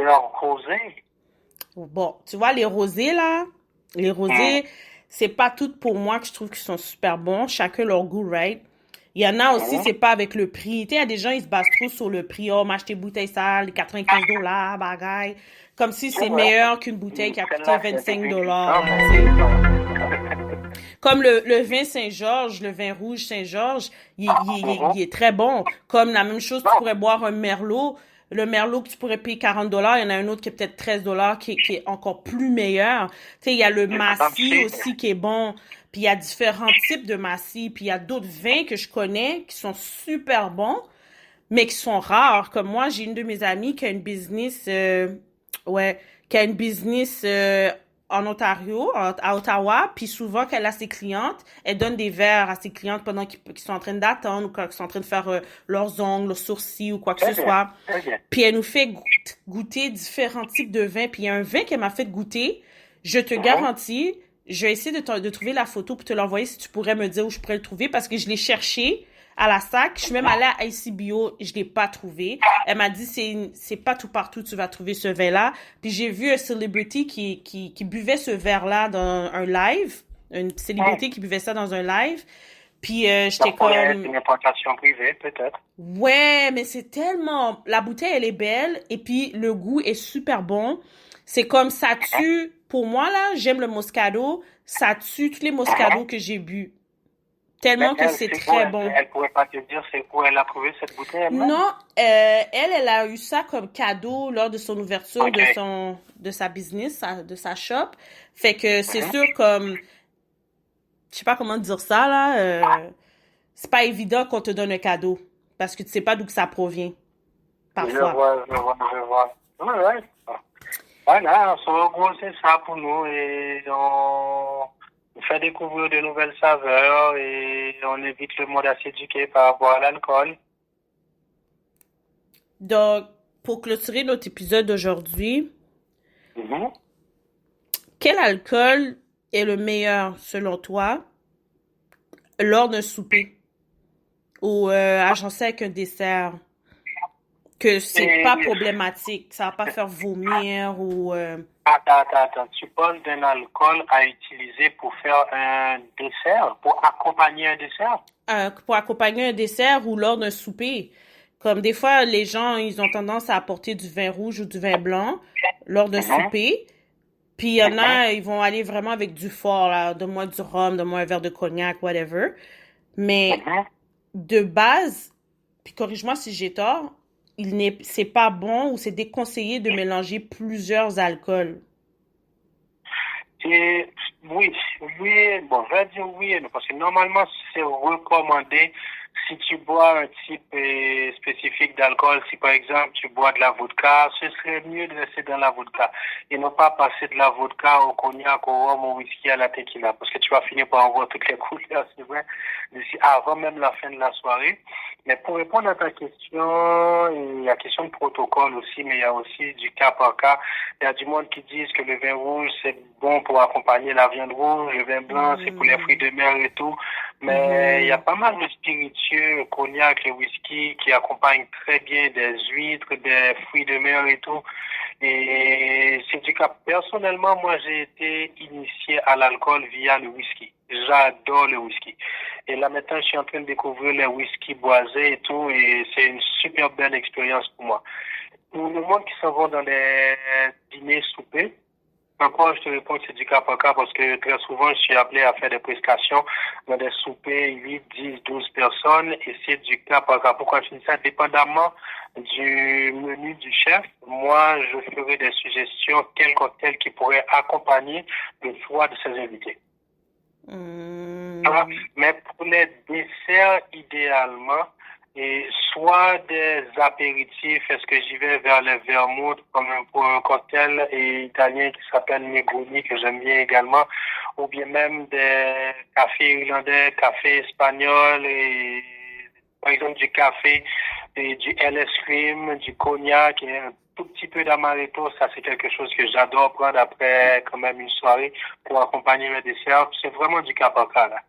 couleur rosée. Bon, tu vois, les rosés, là, les Hum, rosés, c'est pas toutes pour moi que je trouve qu'ils sont super bons. Chacun leur goût, right? Il y en a aussi, hum. c'est pas avec le prix. Tu sais, il y a des gens, ils se basent trop sur le prix. Oh, m'acheter bouteille sale, 95 $, bagaille. Comme si C'est c'est vrai. meilleur qu'une bouteille qui a coûté Celle-là, c'est 25 depuis 8 dollars, ans, là, tu sais. mais... Comme le vin Saint-Georges, le vin rouge Saint-Georges, Mhm. il est très bon. Comme la même chose, tu Non, pourrais boire un Merlot. Le Merlot que tu pourrais payer 40 $, il y en a un autre qui est peut-être 13 $, qui est encore plus meilleur. Tu sais, il y a le j'ai pas Massy pensé. aussi qui est bon. Puis il y a différents types de Massy. Puis il y a d'autres vins que je connais qui sont super bons, mais qui sont rares. Comme moi, j'ai une de mes amies qui a une business, ouais, qui a une business en Ontario, à Ottawa, puis souvent qu'elle a ses clientes, elle donne des verres à ses clientes pendant qu'ils sont en train d'attendre ou quand ils sont en train de faire leurs ongles, leurs sourcils ou quoi que ce Très bien, soit. très bien. Puis elle nous fait goûter différents types de vins. Puis il y a un vin qu'elle m'a fait goûter, je te Mhm. garantis, je vais essayer de trouver la photo pour te l'envoyer si tu pourrais me dire où je pourrais le trouver parce que je l'ai cherché à la SAC. Je suis même allée à ICBio, je l'ai pas trouvé. Elle m'a dit c'est pas tout partout tu vas trouver ce verre-là. Puis j'ai vu un celebrity qui buvait ce verre-là dans un live, une Mhm. célébrité qui buvait ça dans un live. Puis Ça j'étais pourrait être comme une implantation privée, peut-être. ouais, mais c'est tellement la bouteille elle est belle et puis le goût est super bon. C'est comme ça Mhm. tue pour moi là, j'aime le Moscato, ça tue tous les Mhm. Moscato que j'ai bu. Mais Tellement que elle, c'est c'est où très bon. elle pourrait pas te dire c'est où elle a trouvé cette bouteille elle-même? Non, elle a eu ça comme cadeau lors de son ouverture Ok. de sa business, de sa shop. Fait que c'est Mhm. sûr comme, je sais pas comment dire ça là, c'est pas évident qu'on te donne un cadeau parce que tu sais pas d'où que ça provient Je parfois. vois, je vois, je vois. Ouais, ouais. Voilà, on se regroupe, c'est ça pour nous et on fait découvrir de nouvelles saveurs et on évite le monde à s'éduquer par rapport à l'alcool. Donc, pour clôturer notre épisode d'aujourd'hui, Mhm. quel alcool est le meilleur selon toi lors d'un souper ou agencé avec un dessert? Que c'est pas Et problématique, ça va pas faire vomir ou attends. Tu parles d'un alcool à utiliser pour faire un dessert, pour accompagner un dessert? pour accompagner un dessert ou lors d'un souper. Comme des fois, les gens, ils ont tendance à apporter du vin rouge ou du vin blanc lors d'un Mhm. souper. Puis il y en Mhm. a, ils vont aller vraiment avec du fort, là. Donne-moi du rhum, donne-moi un verre de cognac, whatever. Mais Mhm. de base, puis corrige-moi si j'ai tort, c'est pas bon ou c'est déconseillé de mélanger plusieurs alcools. Et oui, oui, bon, je vais dire oui et non, parce que normalement, c'est recommandé si tu bois un type spécifique d'alcool, si par exemple tu bois de la vodka, ce serait mieux de rester dans la vodka et non pas passer de la vodka au cognac, au rhum, au whisky, à la tequila, parce que tu vas finir par avoir toutes les couleurs, c'est vrai, avant même la fin de la soirée. Mais pour répondre à ta question, il y a question de protocole aussi, mais il y a aussi du cas par cas. Il y a du monde qui disent que le vin rouge, c'est bon pour accompagner la viande rouge, le vin blanc, c'est pour les fruits Hmm. de mer et tout. Mais il y a Mhm. pas mal de spiritueux, le cognac, le whisky, qui accompagnent très bien des huîtres, des fruits de mer et tout. Et c'est du cas. Personnellement, moi, j'ai été initié à l'alcool via le whisky. J'adore le whisky. Et là, maintenant, je suis en train de découvrir les whisky boisés et tout, et c'est une super belle expérience pour moi. Pour le monde qui s'en vont dans les dîners soupers, encore, je te réponds que c'est du cas par cas parce que très souvent, je suis appelé à faire des prestations dans des soupers 8, 10, 12 personnes et c'est du cas par cas. Pourquoi je dis ça? Dépendamment du menu du chef, moi, je ferai des suggestions, quel cocktail qui pourrait accompagner le choix de ses invités. Ah, Hmm. mais pour les desserts, idéalement, et soit des apéritifs, est-ce que j'y vais vers les vermouths comme pour un cocktail italien qui s'appelle Negroni, que j'aime bien également, ou bien même des cafés irlandais, cafés espagnols, et par exemple du café et du LS Cream, du cognac et un tout petit peu d'amaretto, ça c'est quelque chose que j'adore prendre après quand même une soirée pour accompagner mes desserts. C'est vraiment du cas par cas là.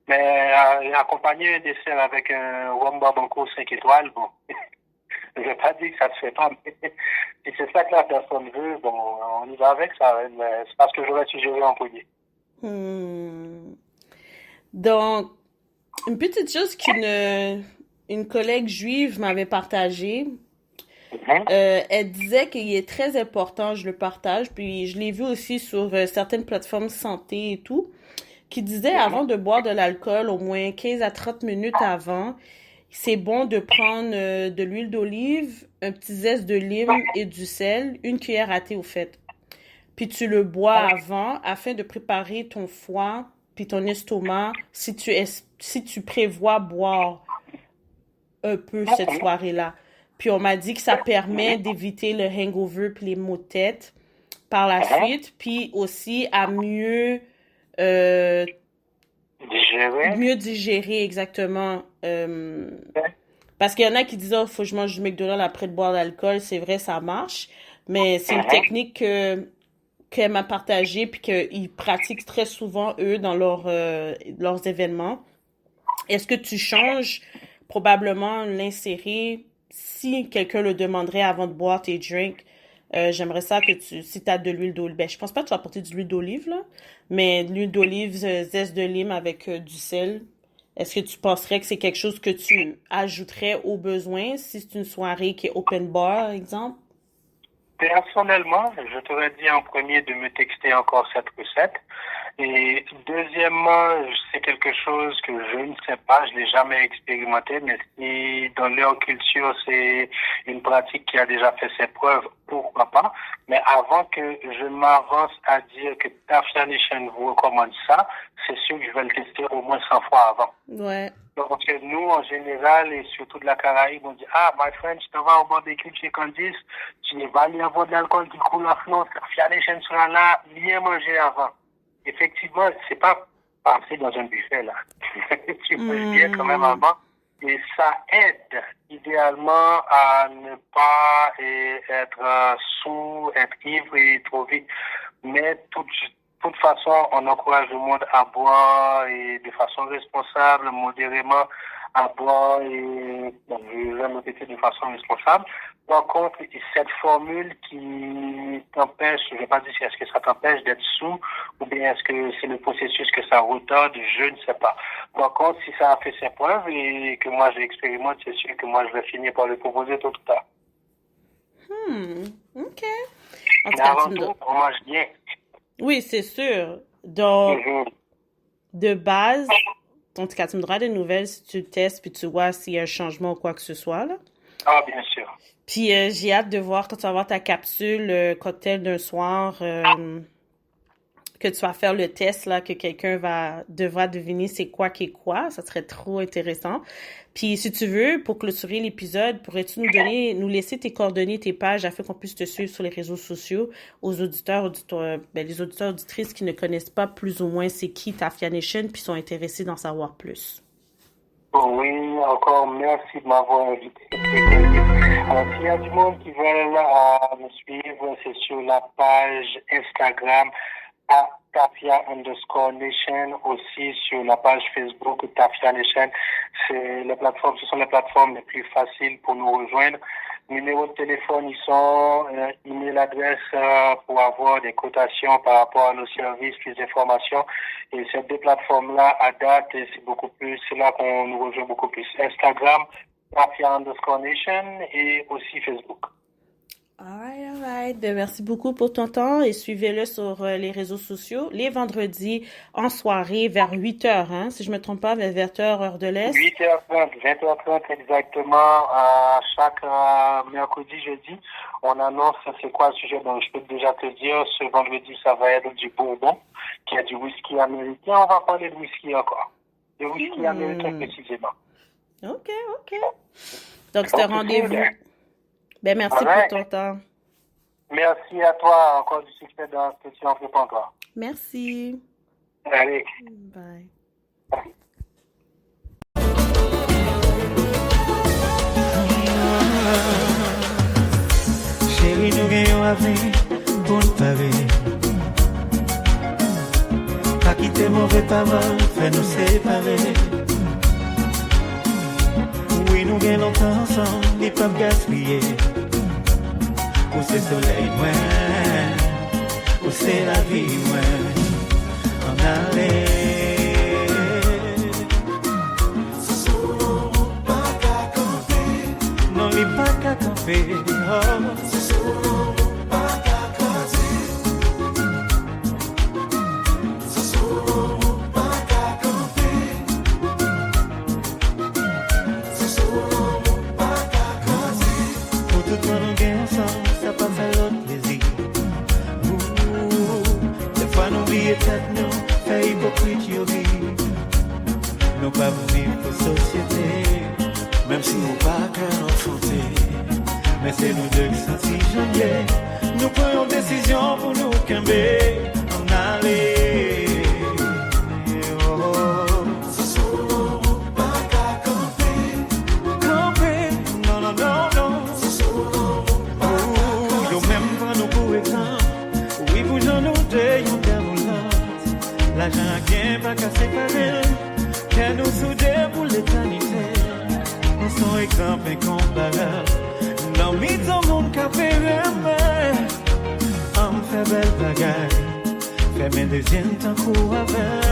Mais accompagner un dessert avec un rhum barbancourt 5 étoiles, bon, Je vais pas dire que ça se fait pas, mais si c'est ça que la personne veut, bon, on y va avec ça, hein, mais c'est parce que j'aurais suggéré en premier. Donc, une petite chose une collègue juive m'avait partagée. Elle disait qu'il est très important, je le partage, puis je l'ai vu aussi sur certaines plateformes santé et tout, qui disait avant de boire de l'alcool, au moins 15 à 30 minutes avant, c'est bon de prendre de l'huile d'olive, un petit zeste de lime et du sel, une cuillère à thé au fait. Puis tu le bois avant afin de préparer ton foie puis ton estomac si tu prévois boire un peu cette soirée-là. Puis on m'a dit que ça permet d'éviter le hangover puis les maux de tête par la suite, puis aussi à mieux digérer exactement. Parce qu'il y en a qui disent oh, faut que je mange du McDonald's après de boire de l'alcool. C'est vrai, ça marche, mais c'est une technique qu'elle m'a partagée puis qu'ils pratiquent très souvent eux dans leurs événements. Est-ce que tu changes probablement l'insérer si quelqu'un le demanderait avant de boire tes drinks? J'aimerais ça que si tu as de l'huile d'olive, je pense pas que tu vas apporter de l'huile d'olive, là, mais de l'huile d'olive, zeste de lime avec du sel. Est-ce que tu penserais que c'est quelque chose que tu ajouterais au besoin si c'est une soirée qui est open bar, exemple? Personnellement, je t'aurais dit en premier de me texter encore cette recette. Et deuxièmement, c'est quelque chose que je ne sais pas, je l'ai jamais expérimenté, mais si dans leur culture c'est une pratique qui a déjà fait ses preuves, pourquoi pas. Mais avant que je m'avance à dire que Tafia Nation vous recommande ça, c'est sûr que je vais le tester au moins 100 fois avant. Ouais. Donc, nous, en général, et surtout de la Caraïbe, on dit, my friend, tu t'en vas au barbecue chez Candice, tu vas aller avoir de l'alcool qui coule à flot, Tafia Nation sera là, bien manger avant. Effectivement, c'est pas passer dans un buffet, là. Tu manges bien quand même avant. Et ça aide, idéalement, à ne pas être sous, être ivre et trop vite. Mais de toute façon, on encourage le monde à boire et de façon responsable, modérément, à boire et, je vais me répéter, de façon responsable. Par contre, cette formule qui t'empêche, je ne vais pas dire est-ce que ça t'empêche d'être sous ou bien est-ce que c'est le processus que ça retarde, je ne sais pas. Par contre, si ça a fait ses preuves et que moi je l'expérimente, c'est sûr que moi je vais finir par le proposer tôt ou tard. OK. Mais avant tout, on mange bien. Oui, c'est sûr. Donc, de base, en tout cas, tu me donneras des nouvelles si tu le testes puis tu vois s'il y a un changement ou quoi que ce soit, là. Ah, bien sûr. Puis j'ai hâte de voir quand tu vas avoir ta capsule cocktail d'un soir, que tu vas faire le test, là, que quelqu'un devra deviner c'est quoi qui est quoi. Ça serait trop intéressant. Puis si tu veux, pour clôturer l'épisode, pourrais-tu nous laisser tes coordonnées, tes pages, afin qu'on puisse te suivre sur les réseaux sociaux aux auditeurs, les auditeurs, auditrices qui ne connaissent pas plus ou moins c'est qui Tafia Nation puis sont intéressés d'en savoir plus. Oui, encore merci de m'avoir invité. Alors, s'il y a du monde qui veut me suivre, c'est sur la page Instagram Tafia_Nation, aussi sur la page Facebook Tafia Nation. Ce sont les plateformes les plus faciles pour nous rejoindre. Numéros de téléphone, ils sont, email adresse pour avoir des cotations par rapport à nos services, plus d'informations. Et ces deux plateformes-là, à date, c'est là qu'on nous rejoint beaucoup plus. Instagram, Tafia_Nation et aussi Facebook. All right. Ben, merci beaucoup pour ton temps et suivez-le sur les réseaux sociaux les vendredis en soirée vers 8h, hein, si je me trompe pas, vers 20h, heure de l'Est. 8h30, 20h30 exactement, chaque mercredi, jeudi, on annonce c'est quoi le sujet. Donc, je peux déjà te dire, ce vendredi, ça va être du bourbon, qui a du whisky américain. On va parler de whisky encore. De whisky américain précisément. OK. Donc, c'est un rendez-vous. Ben, merci pour ton temps. Merci à toi. Encore du succès dans ce que tu en fais pas encore. Merci. Allez. Bye. Chérie, nous gagnons avenir pour nous parer. Pas quitter mauvais pas mal, fait nous séparer. Oui, nous gagnons longtemps ensemble, les pas gaspiller. Où c'est soleil, moi, où c'est la vie, moi, en aller. Non, les pas qu'à camper, c'est solo, pas qu'à camper. C'est solo, pas qu'à camper. C'est solo, pas qu'à camper. Pour tout le monde gagne ensemble, ça passe à l'autre plaisir. Des fois nous oublions tête nous, fait hypocrite yo vie. Nous pas vivre pour société. Même si nous pas qu'à enfanter, mais c'est nous deux qui sommes si janvier. Nous prenons décision pour nous camber, en aller. C'est solo, pas qu'à camper. Camper, non, non, non, non. C'est solo, pas qu'à camper. Yo même pas nous pour exemple. Oui, pour nous deux, yon déroulante. L'argent a bien pas qu'à séparer. Qu'à nous souder pour l'éternité. Son exemple incomparable. Dans mythe au monde qu'a fait rêver. On fait belle bagaille. Fait mes deuxièmes temps pour avec.